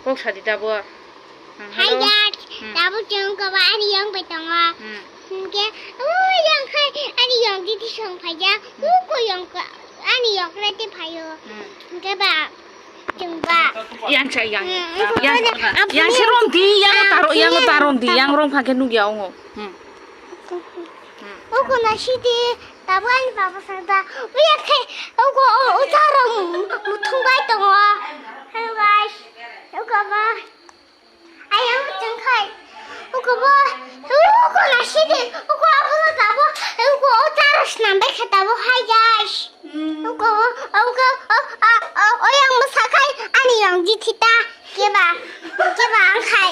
꼭 사디다보. 하야, 나부 좀 거봐. 아니 영 배덩아. 이게 영 아니 영기 뒤성 봐야. 우고 영 거. 아니 영 그래도 봐요. 이게 봐. 좀 봐. Yang saya yang si Romdi yang taruh di yang rom pakai nugi aungo. 오고 나 시디 나부안이 바보상다 왜 이렇게 오고 오자랑 통과했던 거 하는 거 오고 봐 아야 좀 커 오고 봐 오고 나 시디 오고 아부도 나부 오고 오자랑 남백했다고 하자 오고 오양 뭐 사카이 아니 영지 티다 개봐 안 카이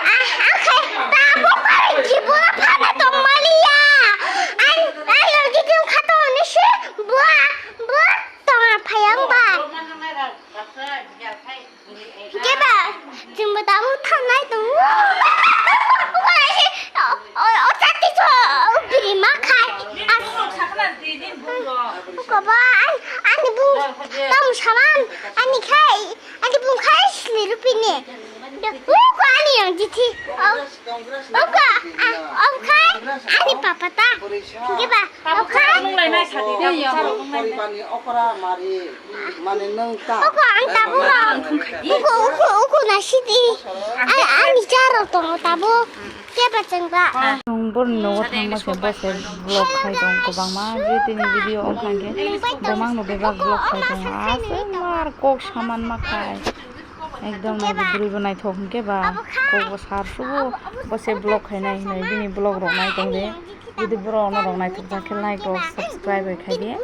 안 카이 나부 빨리 기분아 파나 동말이야 아 여기 좀 갔다 오는 시 뭐 동아 파양봐 개봐 지금 나무 탔나 또 어차피 저 비리 마카이 봐 아니 너무 사만 아니 카이 아니 분 카이 스리로 비니 우고 아니 영지티 오카 아니 빠빠다 이게 봐 오카 오고 안 따보라 오고 나 시디 아니 자로 또 따보 깨봐 정봐 Nungpun nunggu thang masih bose vlog khai dong ko bang ma jeti ni video ong khang ge bomang no bega vlog khai dong ase mar kok saman ma khai ekdom na buri banai thok ke ba ko bo sar subo bose vlog khai nai nai bini vlog ro nai dong de যদি বড় অন্য রং নাই তো খেল নাই তো সাবস্ক্রাইব খাই দিয়ে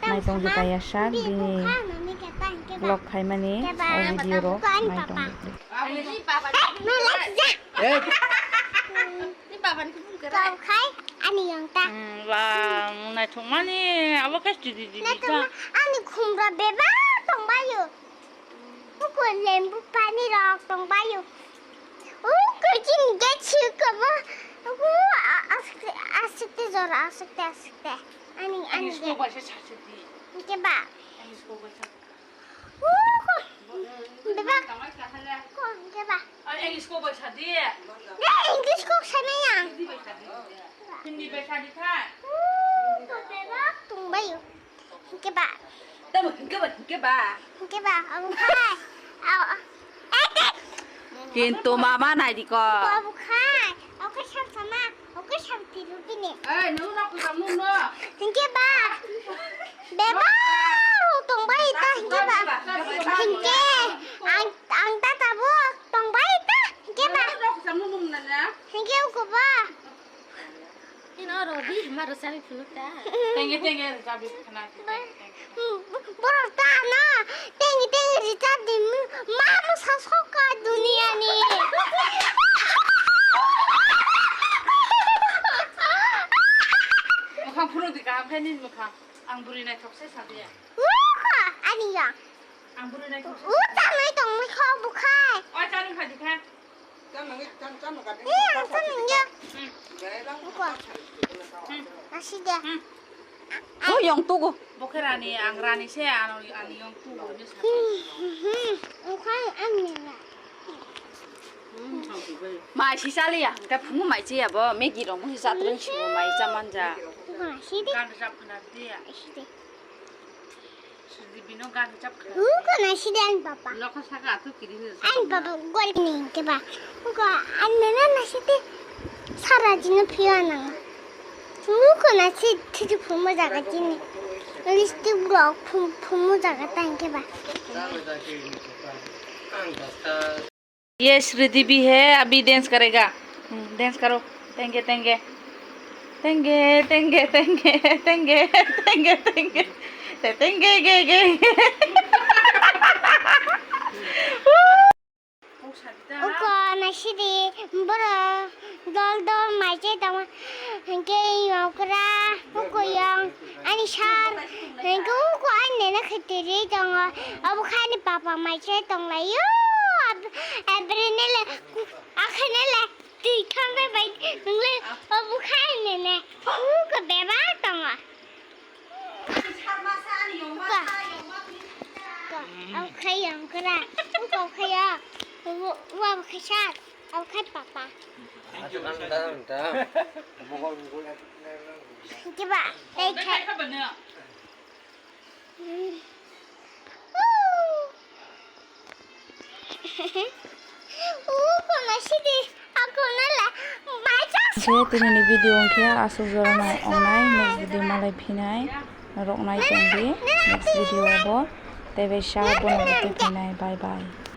নাই তো যে তাই আসা বিনি ব্লগ খাই মানে ও ভিডিও ro নাই তো Kau kai, ani yang tak. Wah, nay thong mani, apa kas di ka? Ani kumra beba tong bayu. Uku lembu pani rok tong bayu. Uku jin gechi kaba. Uku asikte zor asikte. Ani Sko ba se chachdi. Keba. Sko ba sa. Uku beba. Ko keba. English ko ba sa di. Ne English ko sana yang. Hindi ba sa di ka? Beba tong bayu. Keba. Tama ke ba? Keba. Abu kai. Kinto mama nai di ko. Abu kai. Aku siap sama. Aku siap tidur ini. Nu na ko sam nu no. Keba. Beba. Tong bayi ta. Keba. Hingke. Ang tata bu. Tong bayi ta. Keba. Nu na ko sam nu na na. Hingke aku ba. Ini orang di mana sari punuta. Tenge sabi kana. Boro ta na. Tengi rita di mamu sasoka dunia ni. Mukhang puro di ka khanin mukhang. Ang buri nai thok se sa di. Uka. Ani yang. Ang buri nai thok se. Uta mai tong mai kho bu khai. Oi cha nu kha di ka. Iya, seneng ya. Uka. Masih dia. Oh yang tu ko. Bokherani ang rani se ani yang tu ni sa. Uka ani na. Mai si sa li ya. Ka phu mai che ya bo me gi ro mo si sa tren chi mai cha man ja. Masih dia. Kan sa phna di ya. Masih dia. Si bino kan chap kha. Uka masih dia ani papa. Lo ka sa ka tu ki di. Ani papa gol ni ke ba. Uka ani na masih dia. 사라지는 피어나. 누구나 티지 부모자가 찐이. 여기 스티브로 부모자가 당겨 봐. ये श्रुति भी है अभी डांस करेगा डांस करो तेंगे तेंगे तेंगे तेंगे तेंगे तेंगे तेंगे तेंगे तेंगे गे गे 오빠 나 시리 뭐라 널도 말제 담아 게임 오그라 오고영 아니 샤 내가 오고 안 내나 그들이 정아 아부 카니 빠빠 말제 동라요 아브레넬 아카넬 뒤칸에 바이 능레 아부 카니 내네 오고 베바 동아 오빠 เอาใครยังก็ได้ลูกเอาใครอ่ะว่าใครชาติเอาใครป๊าป๊าจะบ้าได้แค่คนละชิดีเอาคนนั่นแหละไม่จ้า Jadi ini video kia asu jorona online next video malai phinai rok nai tengdi next video abo tebe sha bono te phinai bye bye